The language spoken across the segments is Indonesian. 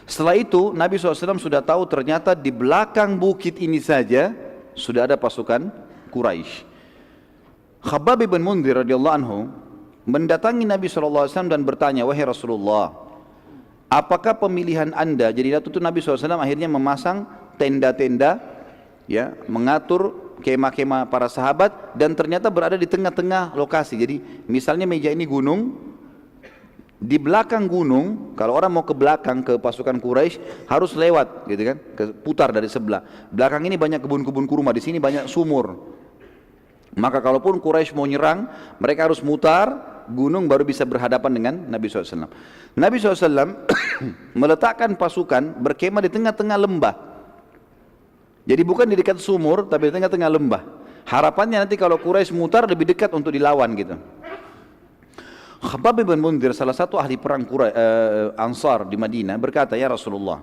Setelah itu Nabi SAW sudah tahu ternyata di belakang bukit ini saja sudah ada pasukan Quraisy. Khabbab bin Mundhir radhiyallahu anhu mendatangi Nabi SAW dan bertanya, wahai Rasulullah, apakah pemilihan anda? Jadi waktu itu Nabi SAW akhirnya memasang tenda-tenda, ya, mengatur kemah-kemah para sahabat, dan ternyata berada di tengah-tengah lokasi. Jadi misalnya meja ini gunung, di belakang gunung, kalau orang mau ke belakang ke pasukan Quraisy harus lewat, gitu kan, putar dari sebelah. Belakang ini banyak kebun-kebun kurma, di sini banyak sumur. Maka kalaupun Quraisy mau nyerang, mereka harus mutar gunung baru bisa berhadapan dengan Nabi SAW. Nabi SAW meletakkan pasukan berkemah di tengah-tengah lembah. Jadi bukan di dekat sumur, tapi di tengah-tengah lembah. Harapannya nanti kalau Quraisy mutar lebih dekat untuk dilawan gitu. Khabbab bin Mundhir, salah satu ahli perang Ansar di Madinah, berkata, ya Rasulullah,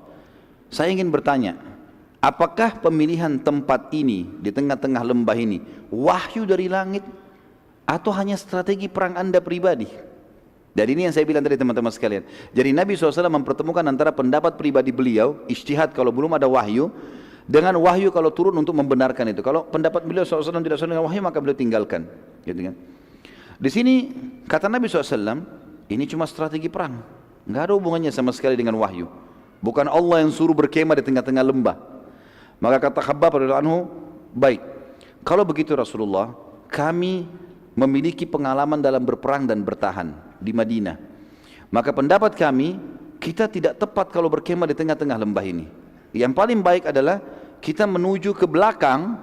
saya ingin bertanya, apakah pemilihan tempat ini di tengah-tengah lembah ini wahyu dari langit atau hanya strategi perang anda pribadi? Dan ini yang saya bilang tadi teman-teman sekalian. Jadi Nabi SAW mempertemukan antara pendapat pribadi beliau, ijtihad kalau belum ada wahyu, dengan wahyu kalau turun untuk membenarkan itu. Kalau pendapat beliau SAW tidak sesuai dengan wahyu, maka beliau tinggalkan, gitu kan. Di sini kata Nabi SAW, ini cuma strategi perang, nggak ada hubungannya sama sekali dengan wahyu. Bukan Allah yang suruh berkemah di tengah-tengah lembah. Maka kata Khabbab radhiyallahu anhu, baik, kalau begitu Rasulullah, kami memiliki pengalaman dalam berperang dan bertahan di Madinah. Maka pendapat kami, kita tidak tepat kalau berkemah di tengah-tengah lembah ini. Yang paling baik adalah kita menuju ke belakang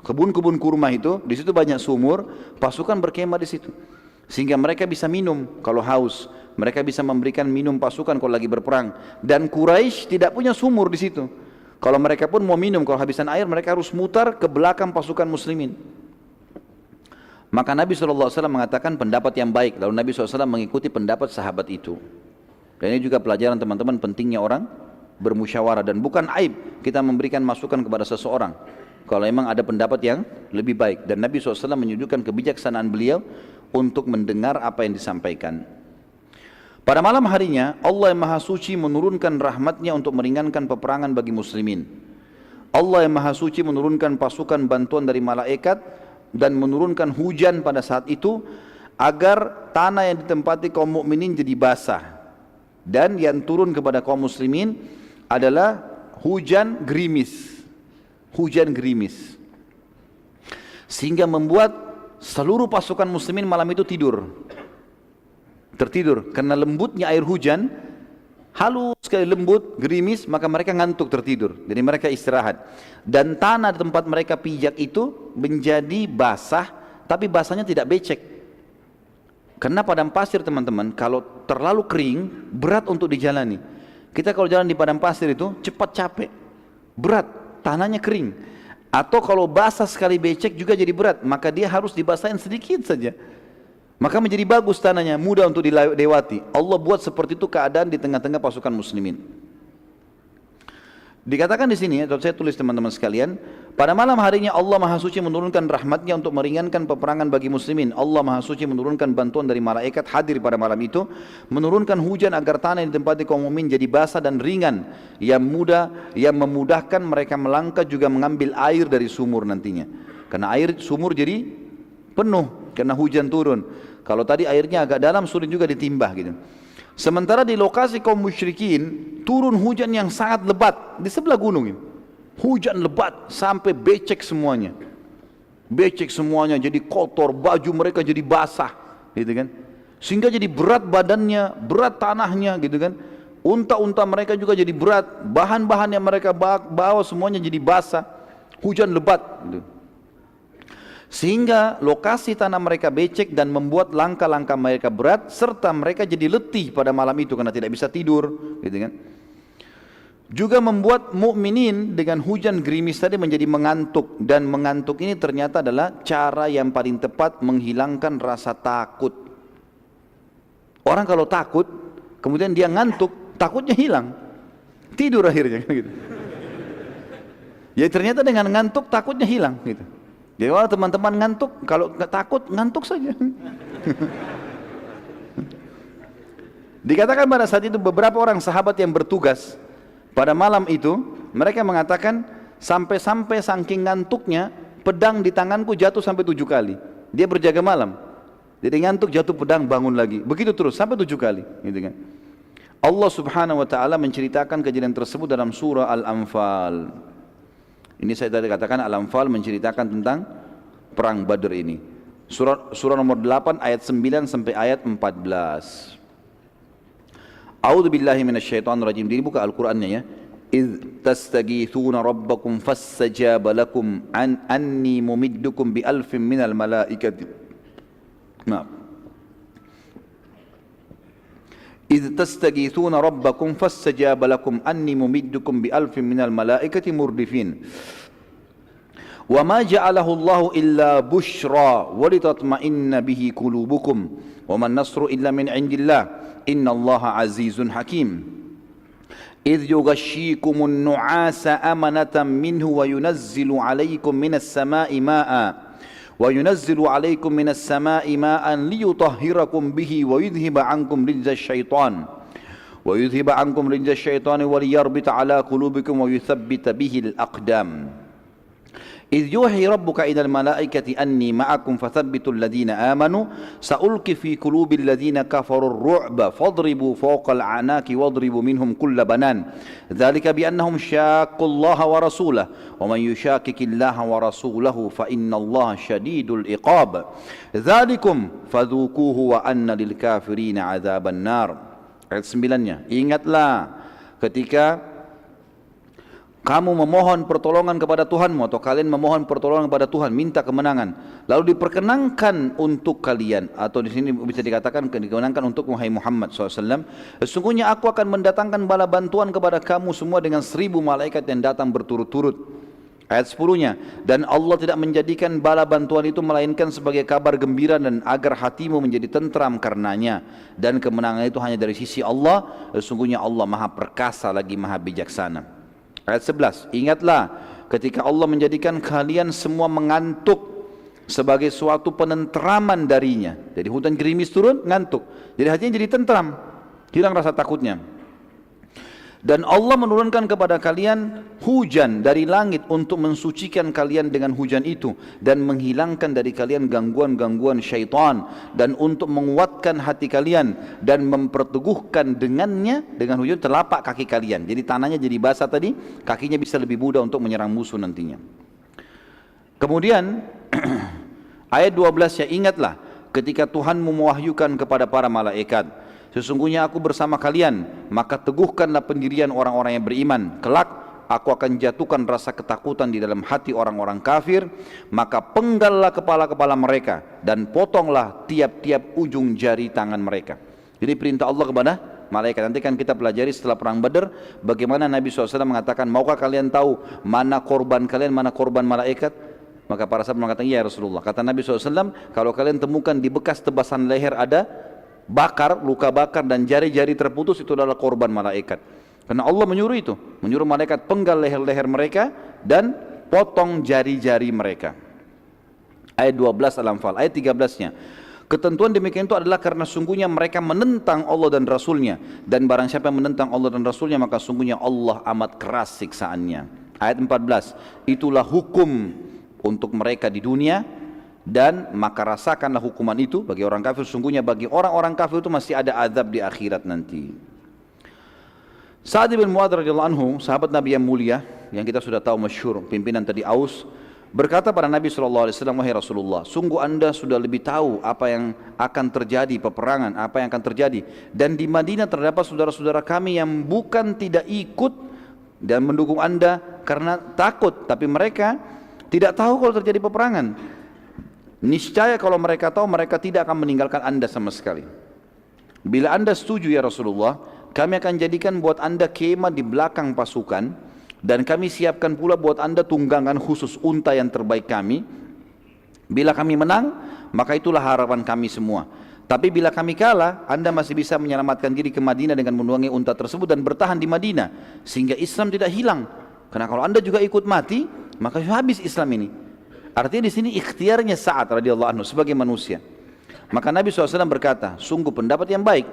kebun-kebun kurma itu, di situ banyak sumur, pasukan berkemah di situ. Sehingga mereka bisa minum kalau haus, mereka bisa memberikan minum pasukan kalau lagi berperang. Dan Quraisy tidak punya sumur di situ. Kalau mereka pun mau minum, kalau habisan air, mereka harus mutar ke belakang pasukan muslimin. Maka Nabi SAW mengatakan pendapat yang baik, lalu Nabi SAW mengikuti pendapat sahabat itu. Dan ini juga pelajaran teman-teman pentingnya orang bermusyawarah, dan bukan aib kita memberikan masukan kepada seseorang kalau memang ada pendapat yang lebih baik. Dan Nabi SAW menunjukkan kebijaksanaan beliau untuk mendengar apa yang disampaikan. Pada malam harinya Allah yang Maha Suci menurunkan rahmatnya untuk meringankan peperangan bagi muslimin. Allah yang Maha Suci menurunkan pasukan bantuan dari malaikat dan menurunkan hujan pada saat itu agar tanah yang ditempati kaum mukminin jadi basah. Dan yang turun kepada kaum muslimin adalah hujan gerimis. Hujan gerimis. Sehingga membuat seluruh pasukan muslimin malam itu tertidur karena lembutnya air hujan, halus sekali, lembut, gerimis, maka mereka ngantuk tertidur. Jadi mereka istirahat. Dan tanah di tempat mereka pijak itu menjadi basah, tapi basahnya tidak becek. Karena padang pasir teman-teman, kalau terlalu kering, berat untuk dijalani. Kita kalau jalan di padang pasir itu cepat capek, berat, tanahnya kering. Atau kalau basah sekali becek juga jadi berat, maka dia harus dibasahin sedikit saja. Maka menjadi bagus tanahnya, mudah untuk dilewati. Allah buat seperti itu keadaan di tengah-tengah pasukan muslimin. Dikatakan di sini, saya tulis teman-teman sekalian, pada malam harinya Allah Maha Suci menurunkan rahmatnya untuk meringankan peperangan bagi muslimin. Allah Maha Suci menurunkan bantuan dari malaikat hadir pada malam itu, menurunkan hujan agar tanah yang ditempati kaum mukmin jadi basah dan ringan, yang memudahkan mereka melangkah juga mengambil air dari sumur nantinya. Karena air sumur jadi penuh karena hujan turun. Kalau tadi airnya agak dalam, sulit juga ditimbah gitu. Sementara di lokasi kaum musyrikin turun hujan yang sangat lebat di sebelah gunung ini. Hujan lebat sampai becek semuanya. Becek semuanya, jadi kotor, baju mereka jadi basah, gitu kan. Sehingga jadi berat badannya, berat tanahnya, gitu kan. Unta-unta mereka juga jadi berat, bahan-bahan yang mereka bawa semuanya jadi basah. Hujan lebat gitu. Sehingga lokasi tanah mereka becek dan membuat langkah-langkah mereka berat, serta mereka jadi letih pada malam itu karena tidak bisa tidur, gitu kan. Juga membuat mukminin dengan hujan gerimis tadi menjadi mengantuk, dan mengantuk ini ternyata adalah cara yang paling tepat menghilangkan rasa takut. Orang kalau takut, kemudian dia ngantuk, takutnya hilang, tidur akhirnya, gitu. Ya ternyata dengan ngantuk takutnya hilang, gitu. Jadi kalau teman-teman ngantuk, kalau nggak takut, ngantuk saja. Dikatakan pada saat itu beberapa orang sahabat yang bertugas Pada malam itu mereka mengatakan sampai-sampai saking ngantuknya pedang di tanganku jatuh sampai 7 kali. Dia berjaga malam. Jadi ngantuk, jatuh pedang, bangun lagi. Begitu terus sampai 7 kali, gitu kan. Allah Subhanahu wa taala menceritakan kejadian tersebut dalam surah Al-Anfal. Ini saya tadi katakan Al-Anfal menceritakan tentang perang Badr ini. Surah nomor 8 ayat 9 sampai ayat 14. A'udzu billahi minasyaitonir rajim. Dibuka Al-Qur'annya ya. إذ تستغيثون ربكم فاستجاب لكم أني ممدكم بألف من الملائكة نعم إذ تستغيثون ربكم فاستجاب لكم أني ممدكم بألف من الملائكة مردفين وما جعله الله إلا بشرى ولتطمئن به قلوبكم وما النصر إلا من عند الله إن الله عزيز حكيم إذ يغشيكم النعاس أمنة منه وينزل عليكم من السماء ماء ليطهركم به ويذهب عنكم رجز الشيطان وليربط على قلوبكم ويثبت به الأقدام إذ يوحي ربك إلى الملائكة أني معكم فثبتوا الذين آمنوا سألقي في قلوب الذين كفروا الرعب فاضربوا فوق الأعناق واضربوا منهم كل بنان ذلك بأنهم شاقوا الله ورسوله ومن يشاقق الله ورسوله فإن الله شديد العقاب ذلكم فذوقوه وأن للكافرين عذاب النار. Ayat 9-nya, ingatlah ketika kamu memohon pertolongan kepada Tuhanmu atau kalian memohon pertolongan kepada Tuhan, minta kemenangan. Lalu diperkenankan untuk kalian, atau di sini bisa dikatakan dikenankan untuk Muhammad SAW. Sesungguhnya aku akan mendatangkan bala bantuan kepada kamu semua dengan 1000 malaikat yang datang berturut-turut. Ayat 10-nya, dan Allah tidak menjadikan bala bantuan itu melainkan sebagai kabar gembira dan agar hatimu menjadi tentram karenanya. Dan kemenangan itu hanya dari sisi Allah. Sesungguhnya Allah Maha Perkasa lagi Maha Bijaksana. Ayat 11, ingatlah ketika Allah menjadikan kalian semua mengantuk sebagai suatu penentraman darinya. Jadi hujan gerimis turun, ngantuk. Jadi hatinya jadi tentram, hilang rasa takutnya. Dan Allah menurunkan kepada kalian hujan dari langit untuk mensucikan kalian dengan hujan itu dan menghilangkan dari kalian gangguan-gangguan syaitan dan untuk menguatkan hati kalian dan memperteguhkan dengannya dengan hujan telapak kaki kalian. Jadi tanahnya jadi basah tadi, kakinya bisa lebih mudah untuk menyerang musuh nantinya. Kemudian ayat 12 ya, ingatlah ketika Tuhanmu mewahyukan kepada para malaikat, sesungguhnya aku bersama kalian, maka teguhkanlah pendirian orang-orang yang beriman. Kelak aku akan jatuhkan rasa ketakutan di dalam hati orang-orang kafir, maka penggallah kepala-kepala mereka dan potonglah tiap-tiap ujung jari tangan mereka. Jadi perintah Allah kepada malaikat. Nanti kan kita pelajari setelah perang Badar bagaimana Nabi SAW mengatakan, maukah kalian tahu mana korban kalian, mana korban malaikat? Maka para sahabat mengatakan, iya Rasulullah. Kata Nabi SAW, kalau kalian temukan di bekas tebasan leher ada bakar, luka bakar dan jari-jari terputus, itu adalah korban malaikat. Karena Allah menyuruh itu, menyuruh malaikat penggal leher-leher mereka dan potong jari-jari mereka. Ayat 12 Al-Anfal. Ayat 13-nya, ketentuan demikian itu adalah karena sungguhnya mereka menentang Allah dan Rasulnya, dan barang siapa yang menentang Allah dan Rasulnya maka sungguhnya Allah amat keras siksaannya. Ayat 14, itulah hukum untuk mereka di dunia, dan maka rasakanlah hukuman itu bagi orang kafir. Sungguhnya bagi orang-orang kafir itu masih ada azab di akhirat nanti. Sa'ad bin Mu'adz radhiyallahu anhu, sahabat Nabi yang mulia yang kita sudah tahu masyhur, pimpinan tadi Aus, berkata pada Nabi SAW, wahai Rasulullah, sungguh anda sudah lebih tahu apa yang akan terjadi, peperangan apa yang akan terjadi, dan di Madinah terdapat saudara-saudara kami yang bukan tidak ikut dan mendukung anda karena takut, tapi mereka tidak tahu kalau terjadi peperangan. Niscaya kalau mereka tahu, mereka tidak akan meninggalkan anda sama sekali. Bila anda setuju ya Rasulullah, kami akan jadikan buat anda kemah di belakang pasukan, dan kami siapkan pula buat anda tunggangan khusus unta yang terbaik kami. Bila kami menang, maka itulah harapan kami semua. Tapi bila kami kalah, anda masih bisa menyelamatkan diri ke Madinah dengan menunggangi unta tersebut dan bertahan di Madinah, sehingga Islam tidak hilang. Karena kalau anda juga ikut mati, maka habis Islam ini. Artinya di sini ikhtiarnya Sa'ad radhiyallahu anhu sebagai manusia. Maka Nabi SAW berkata, sungguh pendapat yang baik.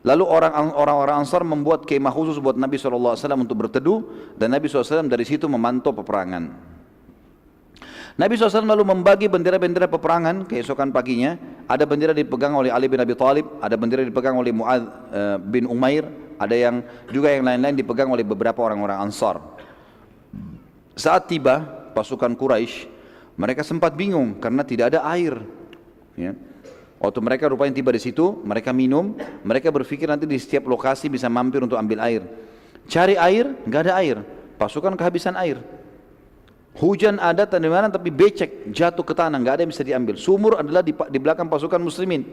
Lalu orang-orang Ansar membuat kemah khusus buat Nabi SAW untuk berteduh, dan Nabi SAW dari situ memantau peperangan. Nabi SAW lalu membagi bendera-bendera peperangan keesokan paginya. Ada bendera dipegang oleh Ali bin Abi Thalib, ada bendera dipegang oleh Mu'adz bin Umair, ada yang lain-lain dipegang oleh beberapa orang-orang Ansar. Saat tiba pasukan Quraisy, mereka sempat bingung karena tidak ada air. Ya. Waktu mereka rupanya tiba di situ, mereka minum, mereka berpikir nanti di setiap lokasi bisa mampir untuk ambil air. Cari air, nggak ada air. Pasukan kehabisan air. Hujan ada di mana tapi becek, jatuh ke tanah, nggak ada yang bisa diambil. Sumur adalah di belakang pasukan muslimin.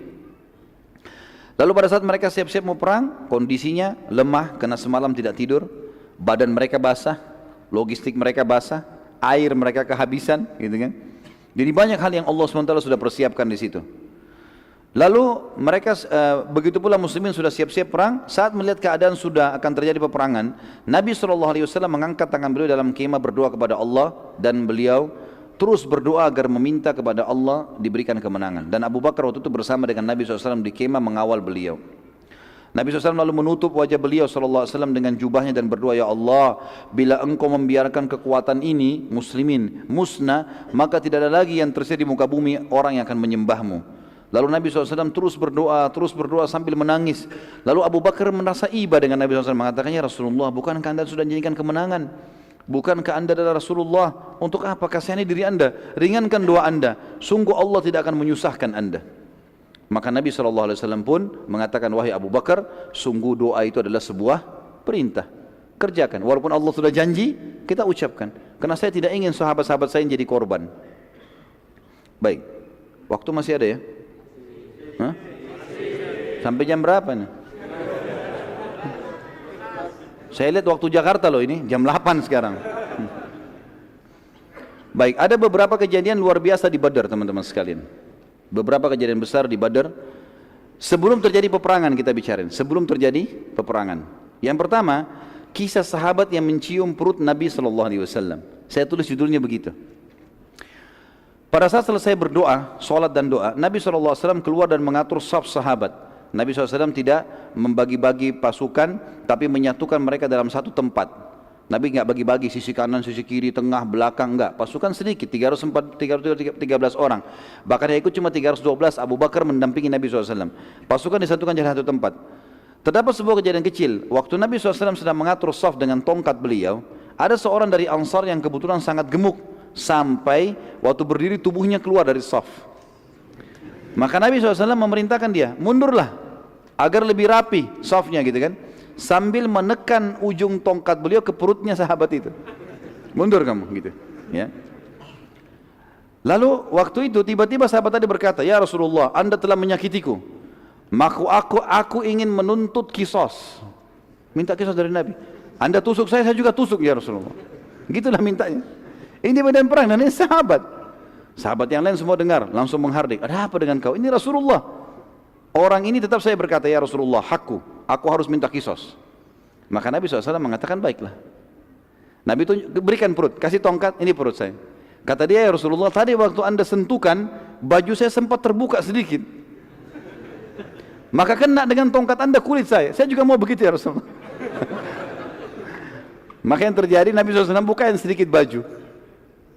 Lalu pada saat mereka siap-siap mau perang, kondisinya lemah karena semalam tidak tidur, badan mereka basah, logistik mereka basah, air mereka kehabisan, gitu kan. Jadi banyak hal yang Allah SWT sudah persiapkan di situ. Lalu mereka begitu pula muslimin sudah siap-siap perang. Saat melihat keadaan sudah akan terjadi peperangan, Nabi SAW mengangkat tangan beliau dalam kemah berdoa kepada Allah, dan beliau terus berdoa agar meminta kepada Allah diberikan kemenangan. Dan Abu Bakar waktu itu bersama dengan Nabi SAW di kemah mengawal beliau. Nabi SAW lalu menutup wajah beliau SAW dengan jubahnya dan berdoa, ya Allah, bila engkau membiarkan kekuatan ini muslimin musnah, maka tidak ada lagi yang tersedia di muka bumi orang yang akan menyembahmu. Lalu Nabi SAW terus berdoa sambil menangis. Lalu Abu Bakar merasa iba dengan Nabi SAW, mengatakannya, Rasulullah, bukankah anda sudah janjikan kemenangan? Bukankah anda adalah Rasulullah? Untuk apa kasihani diri anda? Ringankan doa anda. Sungguh Allah tidak akan menyusahkan anda. Maka Nabi SAW pun mengatakan, wahai Abu Bakar, sungguh doa itu adalah sebuah perintah. Kerjakan. Walaupun Allah sudah janji, kita ucapkan. Karena saya tidak ingin sahabat-sahabat saya jadi korban. Baik. Waktu masih ada ya? Hah? Sampai jam berapa nih? Saya lihat waktu Jakarta loh ini, jam 8 sekarang. Baik, ada beberapa kejadian luar biasa di Badar teman-teman sekalian. Beberapa kejadian besar di Badar. Sebelum terjadi peperangan kita bicarain, sebelum terjadi peperangan. Yang pertama, kisah sahabat yang mencium perut Nabi SAW. Saya tulis judulnya begitu. Pada saat selesai berdoa, sholat dan doa, Nabi SAW keluar dan mengatur saf sahabat. Nabi SAW tidak membagi-bagi pasukan, tapi menyatukan mereka dalam satu tempat. Nabi nggak bagi-bagi sisi kanan, sisi kiri, tengah, belakang, enggak. Pasukan sedikit, 313 orang. Bahkan yang ikut cuma 312, Abu Bakar mendampingi Nabi SAW. Pasukan disatukan di satu tempat. Terdapat sebuah kejadian kecil. Waktu Nabi SAW sedang mengatur saf dengan tongkat beliau, ada seorang dari Ansar yang kebetulan sangat gemuk. Sampai waktu berdiri tubuhnya keluar dari saf. Maka Nabi SAW memerintahkan dia, mundurlah agar lebih rapi safnya gitu kan, sambil menekan ujung tongkat beliau ke perutnya sahabat itu. Mundur kamu gitu ya. Lalu waktu itu tiba-tiba sahabat tadi berkata, ya Rasulullah, anda telah menyakitiku, maka aku ingin menuntut kisos. Minta kisos dari Nabi. Anda tusuk saya juga tusuk ya Rasulullah. Gitulah mintanya. Ini medan perang dan ini sahabat. Sahabat yang lain semua dengar, langsung menghardik. Ada apa dengan kau? Ini Rasulullah. Orang ini tetap saya berkata, ya Rasulullah, hakku. Aku harus minta kisos. Maka Nabi SAW mengatakan, baiklah. Nabi itu berikan perut, kasih tongkat, ini perut saya. Kata dia, ya Rasulullah, tadi waktu anda sentuhkan, baju saya sempat terbuka sedikit. Maka kena dengan tongkat anda kulit saya. Saya juga mau begitu ya Rasulullah. Maka yang terjadi, Nabi SAW bukain sedikit baju.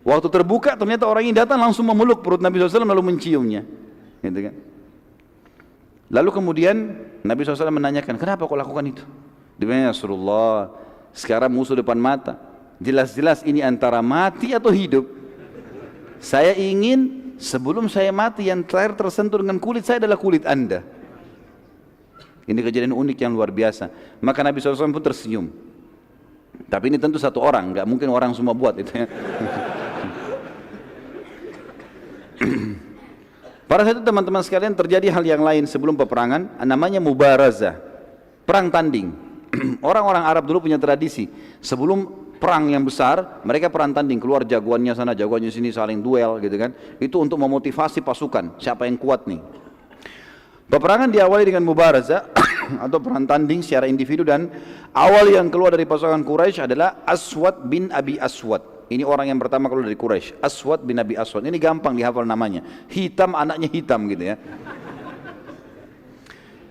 Waktu terbuka ternyata orang ini datang langsung memeluk perut Nabi SAW lalu menciumnya, gitu kan. Lalu kemudian Nabi SAW menanyakan, kenapa kau lakukan itu? Dia bilang, ya Rasulullah, sekarang musuh depan mata, jelas-jelas ini antara mati atau hidup. Saya ingin sebelum saya mati yang terakhir tersentuh dengan kulit saya adalah kulit anda. Ini kejadian unik yang luar biasa. Maka Nabi SAW pun tersenyum. Tapi ini tentu satu orang, nggak mungkin orang semua buat itu ya. Pada saat itu teman-teman sekalian terjadi hal yang lain sebelum peperangan, namanya mubarazah, perang tanding. Orang-orang Arab dulu punya tradisi, sebelum perang yang besar, mereka perang tanding, keluar jagoannya sana, jagoannya sini, saling duel gitu kan. Itu untuk memotivasi pasukan, siapa yang kuat nih. Peperangan diawali dengan mubarazah atau perang tanding secara individu, dan awal yang keluar dari pasukan Quraisy adalah Aswad bin Abi Aswad. Ini orang yang pertama keluar dari Quraisy, Aswad bin Abi Aswad. Ini gampang dihafal namanya, hitam anaknya hitam gitu ya.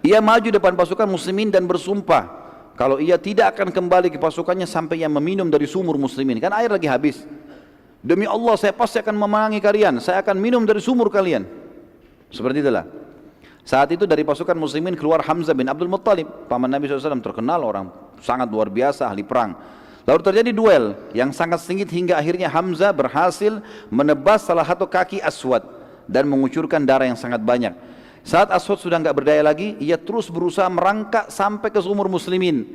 Ia maju depan pasukan muslimin dan bersumpah kalau ia tidak akan kembali ke pasukannya sampai ia meminum dari sumur muslimin. Kan air lagi habis. Demi Allah saya pasti akan memenangi kalian, saya akan minum dari sumur kalian. Seperti itulah. Saat itu dari pasukan muslimin keluar Hamzah bin Abdul Muttalib, paman Nabi SAW, terkenal orang sangat luar biasa, ahli perang. Lalu terjadi duel yang sangat sengit hingga akhirnya Hamzah berhasil menebas salah satu kaki Aswad dan mengucurkan darah yang sangat banyak. Saat Aswad sudah enggak berdaya lagi, ia terus berusaha merangkak sampai ke sumur muslimin.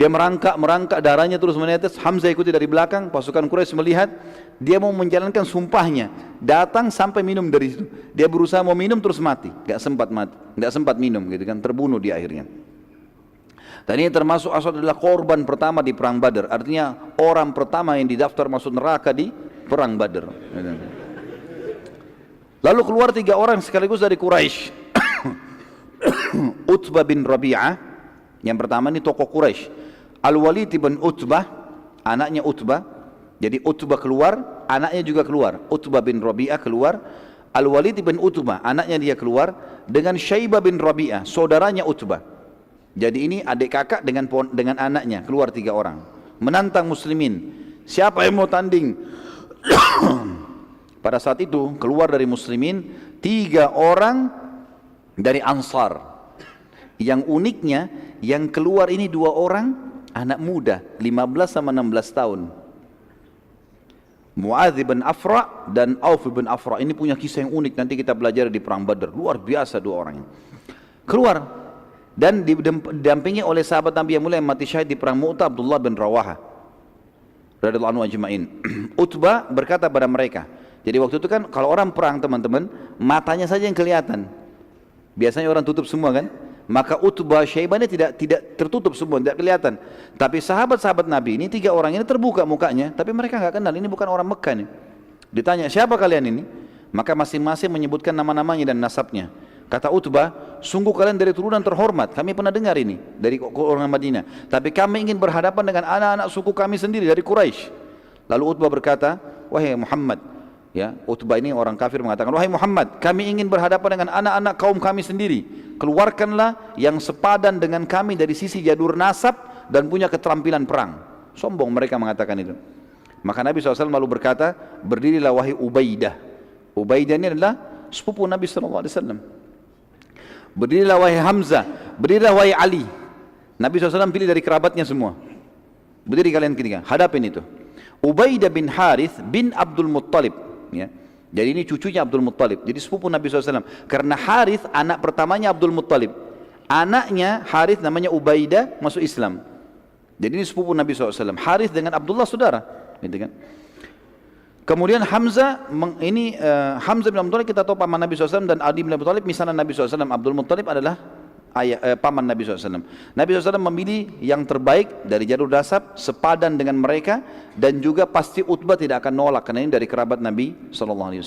Dia merangkak, darahnya terus menetes. Hamzah ikuti dari belakang. Pasukan Quraisy melihat dia mau menjalankan sumpahnya, datang sampai minum dari situ. Dia berusaha mau minum terus mati, enggak sempat minum gitu kan, terbunuh dia akhirnya. Dan ini termasuk Aswad adalah korban pertama di perang Badar. Artinya orang pertama yang didaftar masuk neraka di perang Badar. Lalu keluar 3 orang sekaligus dari Quraisy. Utbah bin Rabi'ah, yang pertama ini tokoh Quraisy. Al-Walid bin Utbah, anaknya Utbah. Jadi Utbah keluar, anaknya juga keluar. Utbah bin Rabi'ah keluar. Al-Walid bin Utbah, anaknya dia keluar. Dengan Syaibah bin Rabi'ah, saudaranya Utbah. Jadi ini adik kakak dengan anaknya, keluar 3 orang. Menantang muslimin. Siapa yang mau tanding? Pada saat itu keluar dari muslimin 3 orang dari Ansar. Yang uniknya, yang keluar ini 2 orang anak muda, 15 sama 16 tahun. Muadz bin Afra dan Auf bin Afra. Ini punya kisah yang unik, nanti kita belajar di perang Badar. Luar biasa 2 orang ini. Keluar dan didampingi oleh sahabat Nabi yang mulia yang mati syahid di perang Mu'tah, Abdullah bin Rawaha radhiyallahu anhu ajma'in. Utbah berkata pada mereka, jadi waktu itu kan kalau orang perang teman-teman, matanya saja yang kelihatan. Biasanya orang tutup semua kan? Maka Utbah, Syaibah ini tidak tertutup semua, tidak kelihatan. Tapi sahabat-sahabat Nabi ini 3 orang ini terbuka mukanya, tapi mereka enggak kenal, ini bukan orang Mekah nih. Ditanya, siapa kalian ini? Maka masing-masing menyebutkan nama-namanya dan nasabnya. Kata Utbah, sungguh kalian dari turunan terhormat, kami pernah dengar ini dari orang Madinah. Tapi kami ingin berhadapan dengan anak-anak suku kami sendiri dari Quraisy. Lalu Utbah berkata, wahai Muhammad, ya, Utbah ini orang kafir mengatakan, wahai Muhammad, kami ingin berhadapan dengan anak-anak kaum kami sendiri. Keluarkanlah yang sepadan dengan kami dari sisi jalur nasab dan punya keterampilan perang. Sombong mereka mengatakan itu. Maka Nabi SAW lalu berkata, berdirilah wahai Ubaidah. Ubaidah ini adalah sepupu Nabi SAW. Berdirilah wahai Hamzah. Berdirilah wahai Ali. Nabi SAW pilih dari kerabatnya semua. Berdiri kalian ketiga, hadapin itu. Ubaidah bin Harith bin Abdul Muttalib, ya. Jadi ini cucunya Abdul Muttalib. Jadi sepupu Nabi SAW. Karena Harith anak pertamanya Abdul Muttalib. Anaknya Harith namanya Ubaidah masuk Islam. Jadi ini sepupu Nabi SAW. Harith dengan Abdullah saudara, gitu kan. Kemudian Hamzah, Hamzah bin Abdul Muttalib kita tahu paman Nabi SAW, dan Adi bin Abi Thalib misalnya Nabi SAW. Abdul Muttalib adalah paman Nabi SAW. Nabi SAW memilih yang terbaik dari jalur nasab, sepadan dengan mereka, dan juga pasti Utbah tidak akan nolak karena ini dari kerabat Nabi SAW.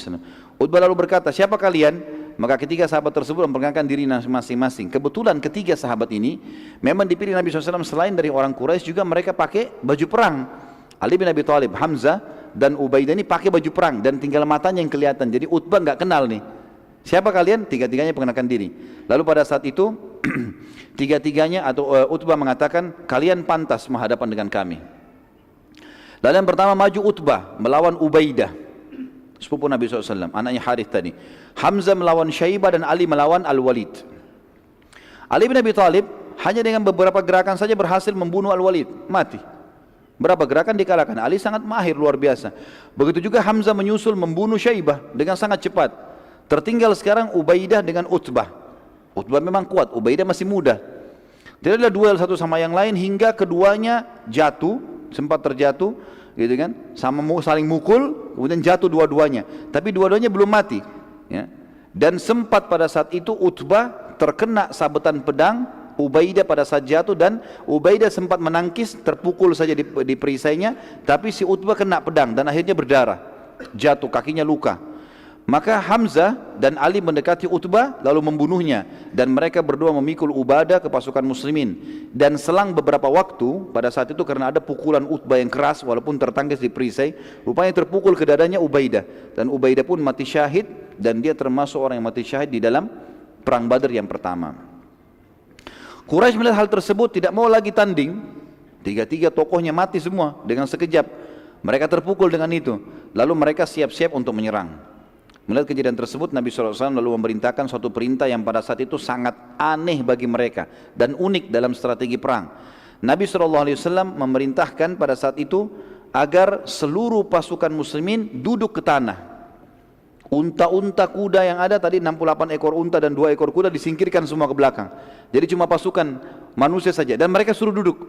Utbah lalu berkata, siapa kalian? Maka ketiga sahabat tersebut memperkenalkan diri masing-masing. Kebetulan ketiga sahabat ini memang dipilih Nabi SAW selain dari orang Quraisy, juga mereka pakai baju perang. Ali bin Abi Thalib, Hamzah dan Ubaidah ini pakai baju perang dan tinggal matanya yang kelihatan. Jadi Utbah nggak kenal nih. Siapa kalian? Tiga-tiganya perkenalkan diri. Lalu pada saat itu tiga-tiganya atau Utbah mengatakan, kalian pantas menghadapan dengan kami. Lalu yang pertama maju Utbah melawan Ubaidah, sepupu Nabi SAW, anaknya Harith tadi. Hamzah melawan Syaibah dan Ali melawan Al-Walid. Ali bin Abi Thalib hanya dengan beberapa gerakan saja berhasil membunuh Al-Walid, mati. Berapa gerakan dikalahkan. Ali sangat mahir, luar biasa. Begitu juga Hamzah menyusul membunuh Syaibah dengan sangat cepat. Tertinggal sekarang Ubaidah dengan Utbah. Utbah memang kuat, Ubaidah masih muda. Tidak ada duel satu sama yang lain hingga keduanya jatuh, sempat terjatuh, gitu kan? Sama saling mukul, kemudian jatuh dua-duanya. Tapi dua-duanya belum mati, ya. Dan sempat pada saat itu Utbah terkena sabetan pedang Ubaidah pada saat jatuh, dan Ubaidah sempat menangkis, terpukul saja di perisainya, tapi si Utbah kena pedang dan akhirnya berdarah, jatuh, kakinya luka. Maka Hamzah dan Ali mendekati Utbah lalu membunuhnya, dan mereka berdua memikul Ubadah ke pasukan muslimin. Dan selang beberapa waktu pada saat itu, karena ada pukulan Utbah yang keras walaupun tertangkis di perisai, rupanya terpukul ke dadanya Ubaidah, dan Ubaidah pun mati syahid, dan dia termasuk orang yang mati syahid di dalam perang Badar yang pertama. Quraisy melihat hal tersebut tidak mau lagi tanding. Tiga-tiga tokohnya mati semua dengan sekejap. Mereka terpukul dengan itu. Lalu mereka siap-siap untuk menyerang. Melihat kejadian tersebut, Nabi SAW lalu memerintahkan suatu perintah yang pada saat itu sangat aneh bagi mereka dan unik dalam strategi perang. Nabi SAW memerintahkan pada saat itu agar seluruh pasukan muslimin duduk ke tanah. Unta-unta kuda yang ada tadi 68 ekor unta dan 2 ekor kuda disingkirkan semua ke belakang. Jadi cuma pasukan manusia saja dan mereka suruh duduk.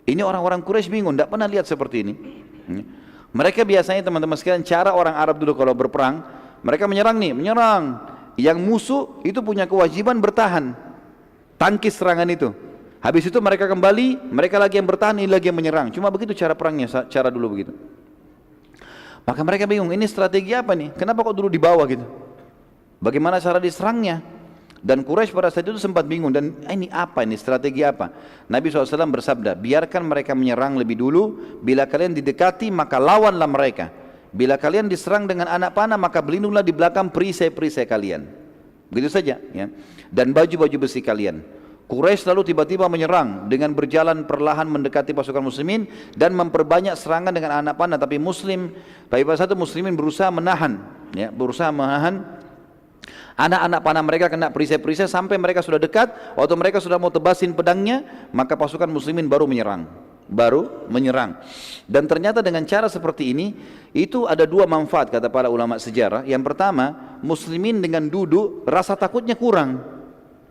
Ini orang-orang Quraisy bingung, tidak pernah lihat seperti ini. Mereka biasanya teman-teman sekalian, cara orang Arab dulu kalau berperang, mereka menyerang nih, menyerang. Yang musuh itu punya kewajiban bertahan, tangkis serangan itu. Habis itu mereka kembali, mereka lagi yang bertahan, ini lagi yang menyerang. Cuma begitu cara perangnya, cara dulu begitu. Maka mereka bingung, ini strategi apa nih? Kenapa kok dulu di bawah gitu? Bagaimana cara diserangnya? Dan Quraisy pada saat itu sempat bingung, dan ini apa ini, strategi apa? Nabi SAW bersabda, biarkan mereka menyerang lebih dulu, bila kalian didekati maka lawanlah mereka. Bila kalian diserang dengan anak panah maka berlindunglah di belakang perisai-perisai kalian. Begitu saja ya. Dan baju-baju besi kalian. Quraisy lalu tiba-tiba menyerang dengan berjalan perlahan mendekati pasukan muslimin dan memperbanyak serangan dengan anak panah, tapi pada saat itu muslimin berusaha menahan ya, anak-anak panah mereka kena perisai-perisai sampai mereka sudah dekat. Waktu mereka sudah mau tebasin pedangnya, maka pasukan muslimin baru menyerang. Dan ternyata dengan cara seperti ini, itu ada dua manfaat kata para ulama sejarah. Yang pertama, muslimin dengan duduk rasa takutnya kurang.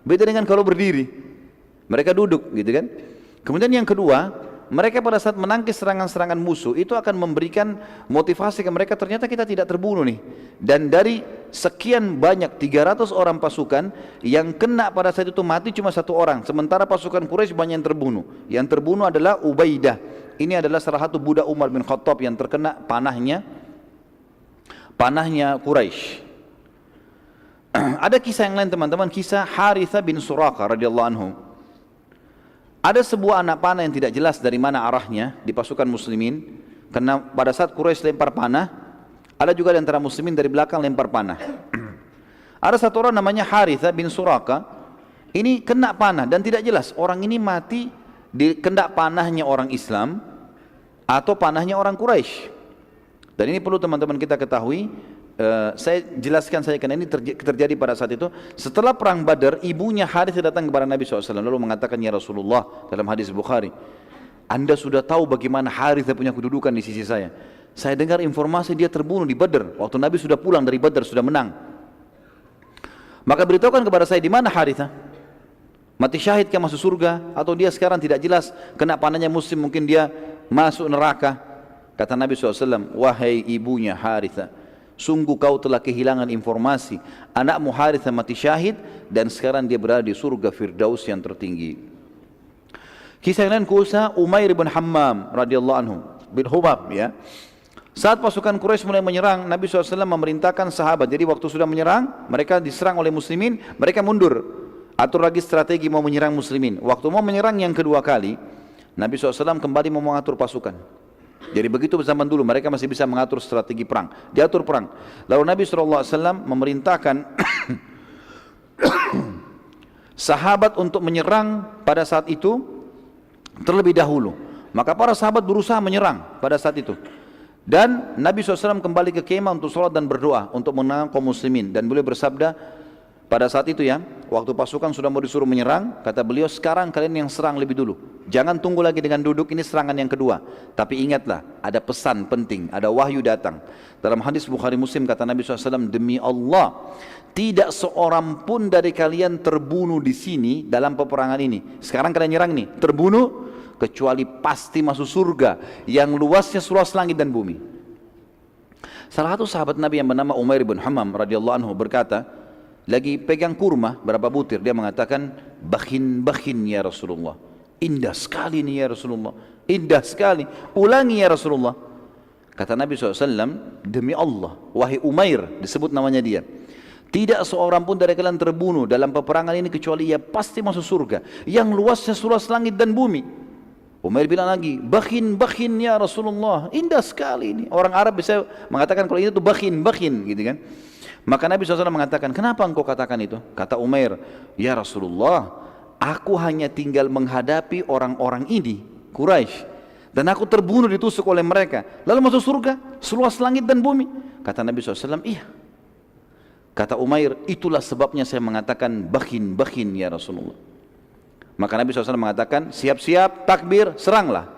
Beda dengan kalau berdiri. Mereka duduk gitu kan. Kemudian yang kedua, mereka pada saat menangkis serangan-serangan musuh itu akan memberikan motivasi ke mereka, ternyata kita tidak terbunuh nih. Dan dari sekian banyak 300 orang pasukan yang kena pada saat itu mati cuma 1 orang, sementara pasukan Quraisy banyak yang terbunuh. Yang terbunuh adalah Ubaidah. Ini adalah salah satu budak Umar bin Khattab yang terkena panahnya Quraisy. Ada kisah yang lain teman-teman, kisah Harithah bin Suraqah radhiyallahu anhu. Ada sebuah anak panah yang tidak jelas dari mana arahnya di pasukan muslimin, karena pada saat Quraisy lempar panah, ada juga di antara muslimin dari belakang lempar panah. Ada satu orang namanya Harithah bin Suraqah, ini kena panah dan tidak jelas orang ini mati di kena panahnya orang Islam atau panahnya orang Quraisy. Dan ini perlu teman-teman kita ketahui. Saya jelaskan saja karena ini terjadi pada saat itu. Setelah perang Badar, ibunya Harithah datang kepada Nabi SAW lalu mengatakan, ya Rasulullah, dalam hadis Bukhari, Anda sudah tahu bagaimana Harithah punya kedudukan di sisi saya. Saya dengar informasi dia terbunuh di Badar waktu Nabi sudah pulang dari Badar, sudah menang. Maka beritahukan kepada saya di mana Harithah, mati syahid ke masuk surga atau dia sekarang tidak jelas kena panahnya muslim, mungkin dia masuk neraka. Kata Nabi SAW, wahai ibunya Harithah, sungguh kau telah kehilangan informasi. Anakmu Harithah mati syahid dan sekarang dia berada di surga Firdaus yang tertinggi. Kisah yang lain kisah Umair bin Hammam radhiyallahu anhu bin Hubab ya. Saat pasukan Quraisy mulai menyerang, Nabi SAW memerintahkan sahabat. Jadi waktu sudah menyerang, mereka diserang oleh muslimin, mereka mundur. Atur lagi strategi mau menyerang muslimin. Waktu mau menyerang yang kedua kali, Nabi SAW kembali mau mengatur pasukan. Jadi begitu zaman dulu mereka masih bisa mengatur strategi perang, diatur perang. Lalu Nabi SAW memerintahkan sahabat untuk menyerang pada saat itu terlebih dahulu. Maka para sahabat berusaha menyerang pada saat itu. Dan Nabi SAW kembali ke kemah untuk sholat dan berdoa untuk menang kaum muslimin. Dan beliau bersabda pada saat itu ya, waktu pasukan sudah mau disuruh menyerang, kata beliau, sekarang kalian yang serang lebih dulu. Jangan tunggu lagi dengan duduk, ini serangan yang kedua. Tapi ingatlah, ada pesan penting, ada wahyu datang. Dalam hadis Bukhari Muslim kata Nabi SAW, demi Allah, tidak seorang pun dari kalian terbunuh di sini dalam peperangan ini. Sekarang kalian nyerang nih, terbunuh, kecuali pasti masuk surga yang luasnya seluas langit dan bumi. Salah satu sahabat Nabi yang bernama Umair bin Hammam radhiyallahu anhu berkata, lagi pegang kurma berapa butir, dia mengatakan, bakhin ya Rasulullah, indah sekali ini ya Rasulullah, indah sekali, ulangi ya Rasulullah. Kata Nabi SAW, demi Allah, wahai Umair, disebut namanya dia, tidak seorang pun dari kalian terbunuh dalam peperangan ini kecuali ia pasti masuk surga yang luasnya seluas langit dan bumi. Umair bilang lagi, bakhin ya Rasulullah, indah sekali ini. Orang Arab bisa mengatakan kalau ini tuh bakhin gitu kan. Maka Nabi SAW mengatakan, kenapa engkau katakan itu? Kata Umair, ya Rasulullah, aku hanya tinggal menghadapi orang-orang ini, Quraisy, dan aku terbunuh ditusuk oleh mereka, lalu masuk surga seluas langit dan bumi. Kata Nabi SAW, iya. Kata Umair, itulah sebabnya saya mengatakan bakhin, bakhin ya Rasulullah. Maka Nabi SAW mengatakan, siap-siap, takbir, seranglah.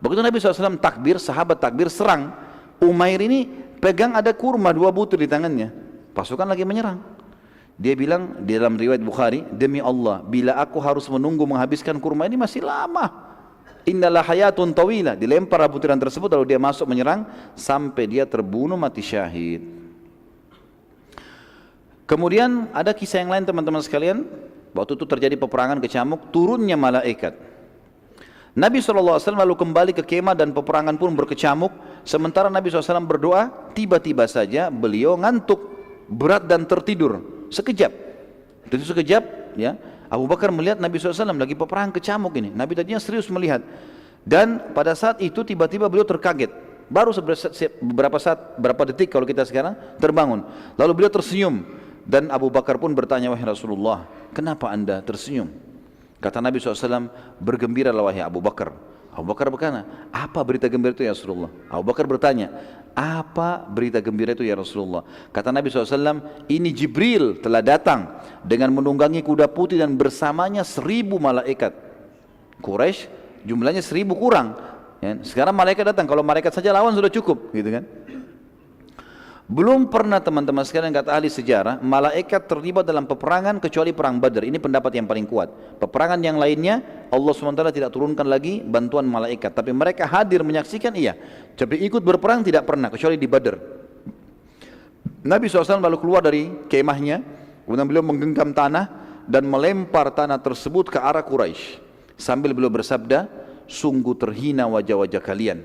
Begitu Nabi SAW takbir, sahabat takbir, serang. Umair ini pegang ada kurma 2 butir di tangannya, pasukan lagi menyerang. Dia bilang di dalam riwayat Bukhari, demi Allah, bila aku harus menunggu menghabiskan kurma ini masih lama. Innalah hayatun tawila. Dilempar butiran tersebut lalu dia masuk menyerang sampai dia terbunuh mati syahid. Kemudian ada kisah yang lain teman-teman sekalian. Waktu itu terjadi peperangan kecamuk, turunnya malaikat. Nabi SAW lalu kembali ke kemah dan peperangan pun berkecamuk. Sementara Nabi SAW berdoa, tiba-tiba saja beliau ngantuk, berat dan tertidur. Sekejap, itu sekejap ya. Abu Bakar melihat Nabi SAW lagi peperangan kecamuk ini. Nabi tadinya serius melihat. Dan pada saat itu tiba-tiba beliau terkaget. Baru beberapa detik kalau kita sekarang terbangun. Lalu beliau tersenyum. Dan Abu Bakar pun bertanya, wahai Rasulullah, kenapa anda tersenyum? Kata Nabi SAW, bergembiralah wahai Abu Bakar. Abu Bakar berkata, apa berita gembira itu ya Rasulullah? Abu Bakar bertanya, apa berita gembira itu ya Rasulullah? Kata Nabi SAW, ini Jibril telah datang dengan menunggangi kuda putih dan bersamanya 1000 malaikat. Quraisy jumlahnya 1000 kurang ya. Sekarang malaikat datang, kalau malaikat saja lawan sudah cukup gitu kan. Belum pernah teman-teman sekalian, kata ahli sejarah, malaikat terlibat dalam peperangan kecuali perang Badar. Ini pendapat yang paling kuat. Peperangan yang lainnya Allah SWT tidak turunkan lagi bantuan malaikat, tapi mereka hadir menyaksikan, iya. Tapi ikut berperang tidak pernah kecuali di Badar. Nabi SAW lalu keluar dari kemahnya, kemudian beliau menggenggam tanah dan melempar tanah tersebut ke arah Quraisy sambil beliau bersabda, sungguh terhina wajah-wajah kalian.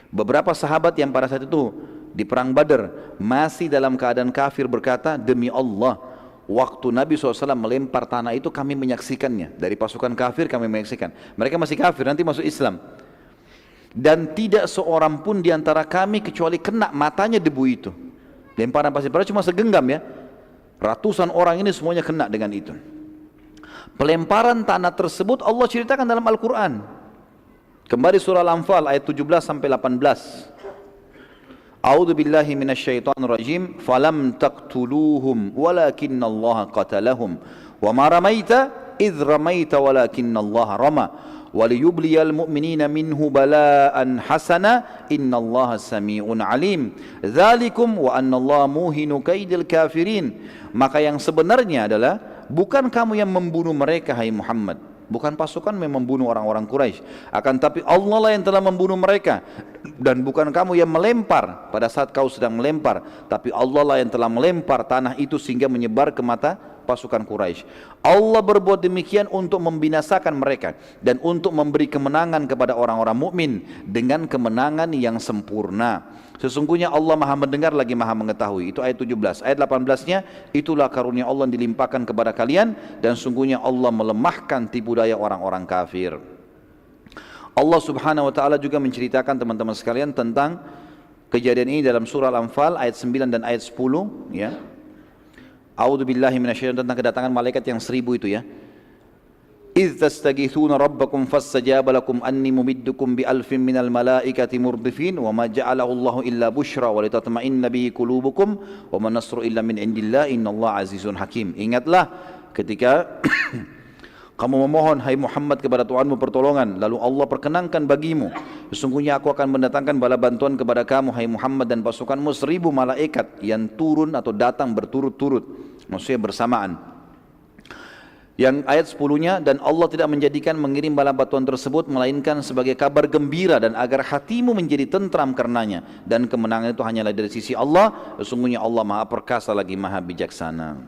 Beberapa sahabat yang pada saat itu di perang Badar masih dalam keadaan kafir berkata, demi Allah, waktu Nabi SAW melempar tanah itu kami menyaksikannya. Dari pasukan kafir kami menyaksikan. Mereka masih kafir, nanti masuk Islam. Dan tidak seorang pun di antara kami kecuali kena matanya debu itu. Lemparan pasir, padahal cuma segenggam ya. Ratusan orang ini semuanya kena dengan itu. Pelemparan tanah tersebut Allah ceritakan dalam Al-Quran. Kembali surah Al-Anfal ayat 17 sampai 18. A'udzu billahi minasyaitonir rajim. Falam taqtuluhum walakinnallaha qatalahum wa ma ramaita idz ramaita walakinnallaha rama waliyubliyal mu'minina minhu bala'an hasana innallaha sami'un alim. Dzalikum wa annallaha muhinu kaidil kafirin. Maka yang sebenarnya adalah bukan kamu yang membunuh mereka hai Muhammad. Bukan pasukan yang membunuh orang-orang Quraisy, akan tapi Allah lah yang telah membunuh mereka. Dan bukan kamu yang melempar pada saat kau sedang melempar, tapi Allah lah yang telah melempar tanah itu sehingga menyebar ke mata pasukan Quraisy. Allah berbuat demikian untuk membinasakan mereka dan untuk memberi kemenangan kepada orang-orang mukmin dengan kemenangan yang sempurna. Sesungguhnya Allah maha mendengar lagi maha mengetahui. Itu ayat 17. Ayat 18-nya, itulah karunia Allah yang dilimpahkan kepada kalian dan sungguhnya Allah melemahkan tipu daya orang-orang kafir. Allah Subhanahu wa taala juga menceritakan teman-teman sekalian tentang kejadian ini dalam surah Al-Anfal ayat 9 dan ayat 10 ya. A'udzu billahi minasyaitonir tentang kedatangan malaikat yang 1000 itu ya. إذ تستغيثون ربكم فاستجاب لكم أني ممدكم بألف من الملائكة مردفين وما جعله الله إلا بشرى ولتطمئن به قلوبكم وما النصر إلا من عند الله إن الله عزيز حكيم. Ingatlah ketika kamu memohon hai Muhammad kepada Tuhanmu pertolongan, lalu Allah perkenankan bagimu, sesungguhnya aku akan mendatangkan bala bantuan kepada kamu hai Muhammad dan pasukanmu 1000 malaikat yang turun atau datang berturut-turut, maksudnya bersamaan. Yang ayat 10-nya, dan Allah tidak menjadikan mengirim bala bantuan tersebut melainkan sebagai kabar gembira dan agar hatimu menjadi tentram karenanya, dan kemenangan itu hanyalah dari sisi Allah, sesungguhnya Allah maha perkasa lagi maha bijaksana.